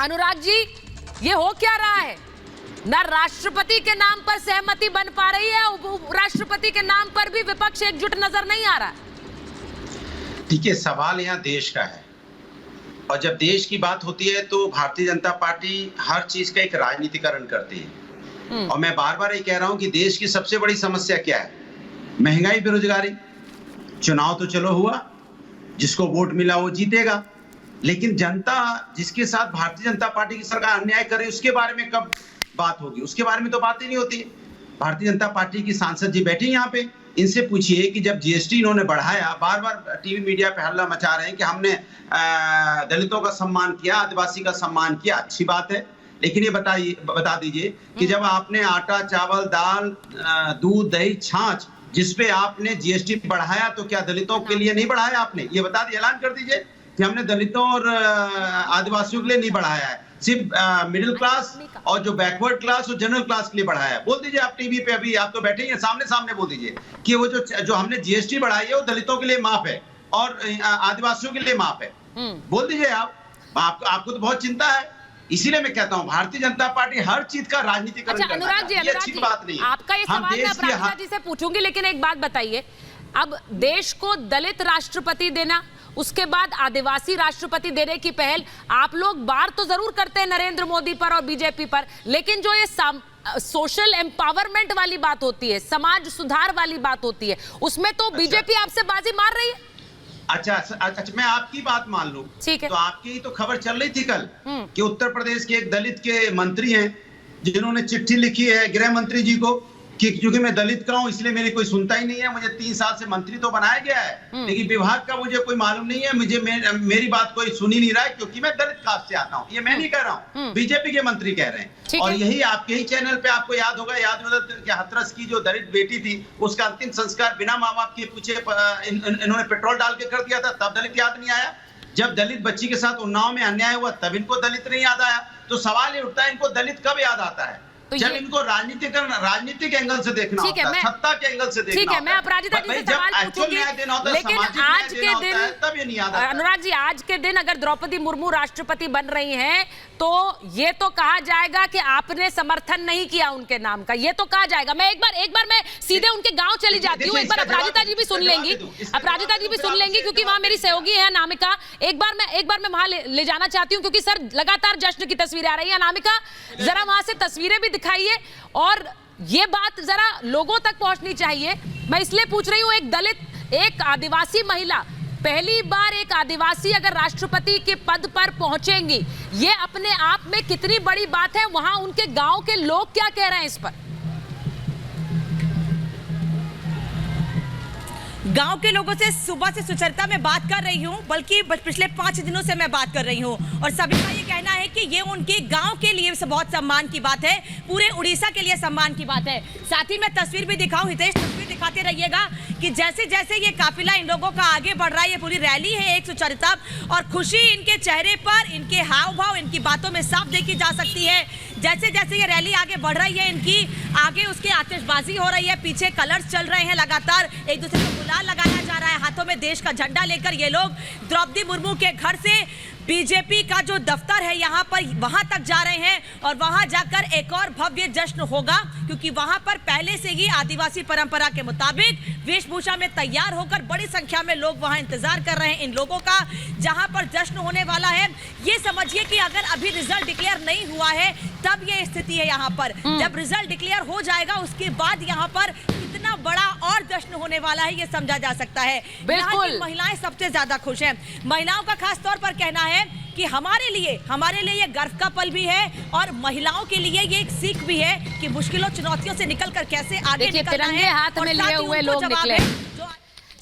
अनुराग जी, ये हो क्या रहा है? ना राष्ट्रपति के नाम पर सहमति बन पा रही है, उपराष्ट्रपति के नाम पर भी विपक्ष एकजुट नजर नहीं आ रहा। देखिए, सवाल यहाँ देश का है और जब देश की बात होती है तो भारतीय जनता पार्टी हर चीज का एक राजनीतिकरण करती है। और मैं बार बार ये कह रहा हूं कि देश की सबसे बड़ी समस्या क्या है? महंगाई, बेरोजगारी। चुनाव तो चलो हुआ, जिसको वोट मिला वो जीतेगा, लेकिन जनता जिसके साथ भारतीय जनता पार्टी की सरकार अन्याय करे उसके बारे में कब बात होगी? उसके बारे में तो बात ही नहीं होती। भारतीय जनता पार्टी की सांसद जी बैठी यहाँ पे, इनसे पूछिए कि जब जीएसटी इन्होंने बढ़ाया, बार बार टीवी मीडिया पे हल्ला मचा रहे हैं कि हमने दलितों का सम्मान किया, आदिवासी का सम्मान किया। अच्छी बात है, लेकिन ये बता दीजिए कि जब आपने आटा, चावल, दाल, दूध, दही, छाछ, जिसपे आपने जीएसटी बढ़ाया, तो क्या दलितों के लिए नहीं बढ़ाया आपने? ये बता दिए, ऐलान कर दीजिए कि हमने दलितों और आदिवासियों के लिए नहीं बढ़ाया है, सिर्फ मिडिल क्लास और जो बैकवर्ड क्लास और जनरल क्लास के लिए बढ़ाया है। बोल दीजिए आप टीवी पे, अभी आप तो बैठे ही हैं, सामने बोल दीजिए कि वो जो हमने जीएसटी बढ़ाई है वो दलितों के लिए माफ है और आदिवासियों के लिए माफ है। बोल दीजिए आपको तो बहुत चिंता है। इसीलिए मैं कहता हूं भारतीय जनता पार्टी हर चीज का राजनीतिकरण करती है। अनुराग जी, अच्छी बात नहीं है। आपका ये सवाल मैं अपराजिता जी से पूछूंगी, लेकिन एक बात बताइए, अब देश को दलित राष्ट्रपति देना, उसके बाद आदिवासी राष्ट्रपति देने की पहल आप लोग बार तो जरूर करते हैं नरेंद्र मोदी पर और बीजेपी पर, लेकिन जो ये सोशल एम्पावरमेंट वाली बात होती है, समाज सुधार वाली बात होती है, उसमें तो बीजेपी आपसे बाजी मार रही है। अच्छा, मैं आपकी बात मान लूं, ठीक है। तो आपकी ही तो खबर चल रही थी कल कि उत्तर प्रदेश के एक दलित के मंत्री हैं जिन्होंने चिट्ठी लिखी है गृह मंत्री जी को कि क्योंकि मैं दलित का हूं इसलिए मेरी कोई सुनता ही नहीं है, मुझे 3 साल से मंत्री तो बनाया गया है लेकिन विभाग का मुझे कोई मालूम नहीं है, मेरी बात कोई सुन ही नहीं रहा है क्योंकि मैं दलित कास्ट से आता हूं। ये मैं नहीं कह रहा हूं, बीजेपी के मंत्री कह रहे हैं। और यही आपके ही चैनल पे आपको याद होगा, हाथरस की जो दलित बेटी थी उसका अंतिम संस्कार बिना माँ बाप के पूछे इन्होंने पेट्रोल डाल के कर दिया था, तब दलित याद नहीं आया। जब दलित बच्ची के साथ उन्नाव में अन्याय हुआ तब इनको दलित नहीं याद आया। तो सवाल ये उठता है, इनको दलित कब याद आता है? तो जब इनको राजनीतिक एंगल से देखना होता है, सत्ता के एंगल से देखना होता है। ठीक है, मैं अपराजिता जी से सवाल पूछूंगी, लेकिन आज के दिन तब ये नहीं याद आता। अनुराग जी, आज के दिन अगर द्रौपदी मुर्मू राष्ट्रपति बन रही हैं तो ये तो कहा जाएगा कि आपने समर्थन नहीं किया उनके नाम का, ये तो कहा जाएगा। मैं एक बार मैं सीधे उनके गांव चली जाती हूँ, एक बार अपराजिता जी भी सुन लेंगी, क्योंकि वहां मेरी सहयोगी है अनामिका। एक बार मैं वहां ले जाना चाहती हूँ क्योंकि सर लगातार जश्न की तस्वीरें आ रही है। अनामिका, जरा वहां से तस्वीरें भी दिखाइए और ये बात जरा लोगों तक पहुंचनी चाहिए। मैं इसलिए पूछ रही हूँ, एक दलित, एक आदिवासी महिला, पहली बार एक आदिवासी अगर राष्ट्रपति के पद पर पहुंचेंगी, ये अपने आप में कितनी बड़ी बात है। वहां उनके गांव के लोग क्या कह रहे हैं इस पर? गांव के लोगों से सुबह से सुचरिता में बात कर रही हूं, बल्कि पिछले 5 दिनों से मैं बात कर रही हूं और सभी का ये कहना है कि ये उनके गांव के लिए बहुत सम्मान की बात है, पूरे उड़ीसा के लिए सम्मान की बात है। साथ ही मैं तस्वीर भी दिखाऊं, हितेश तस्वीर दिखाते रहिएगा कि जैसे जैसे ये काफिला इन लोगों का आगे बढ़ रहा है, ये पूरी रैली है, एक सुचरिता और खुशी इनके चेहरे पर, इनके हाव भाव, इनकी बातों में साफ देखी जा सकती है। जैसे जैसे ये रैली आगे बढ़ रही है, इनकी आगे उसकी आतिशबाजी हो रही है, पीछे कलर्स चल रहे हैं, लगातार एक दूसरे को गुलाल लगाया जा रहा है, हाथों में देश का झंडा लेकर ये लोग द्रौपदी मुर्मू के घर से बीजेपी का जो दफ्तर है यहाँ पर, वहां तक जा रहे हैं और वहां जाकर एक और भव्य जश्न होगा क्योंकि वहां पर पहले से ही आदिवासी परंपरा के मुताबिक वेशभूषा में तैयार होकर बड़ी संख्या में लोग वहां इंतजार कर रहे हैं इन लोगों का, जहां पर जश्न होने वाला है। ये समझिए कि अगर अभी रिजल्ट डिक्लेयर नहीं हुआ है तब ये स्थिति है यहाँ पर, जब रिजल्ट डिक्लेयर हो जाएगा उसके बाद यहाँ पर कितना बड़ा और जश्न होने वाला है ये समझा जा सकता है। यहाँ की महिलाएं सबसे ज्यादा खुश हैं। महिलाओं का खास तौर पर कहना है कि हमारे लिए ये गर्व का पल भी है और महिलाओं के लिए ये एक सीख भी है कि मुश्किलों चुनौतियों से निकलकर कैसे आगे निकलना है। तिरंगे हाथ में लिए हुए लोग निकले,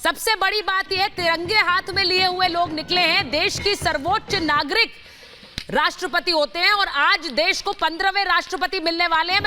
सबसे बड़ी बात यह, तिरंगे हाथ में लिए हुए लोग निकले हैं। देश की सर्वोच्च नागरिक राष्ट्रपति होते हैं और आज देश को 15वें राष्ट्रपति मिलने वाले हैं।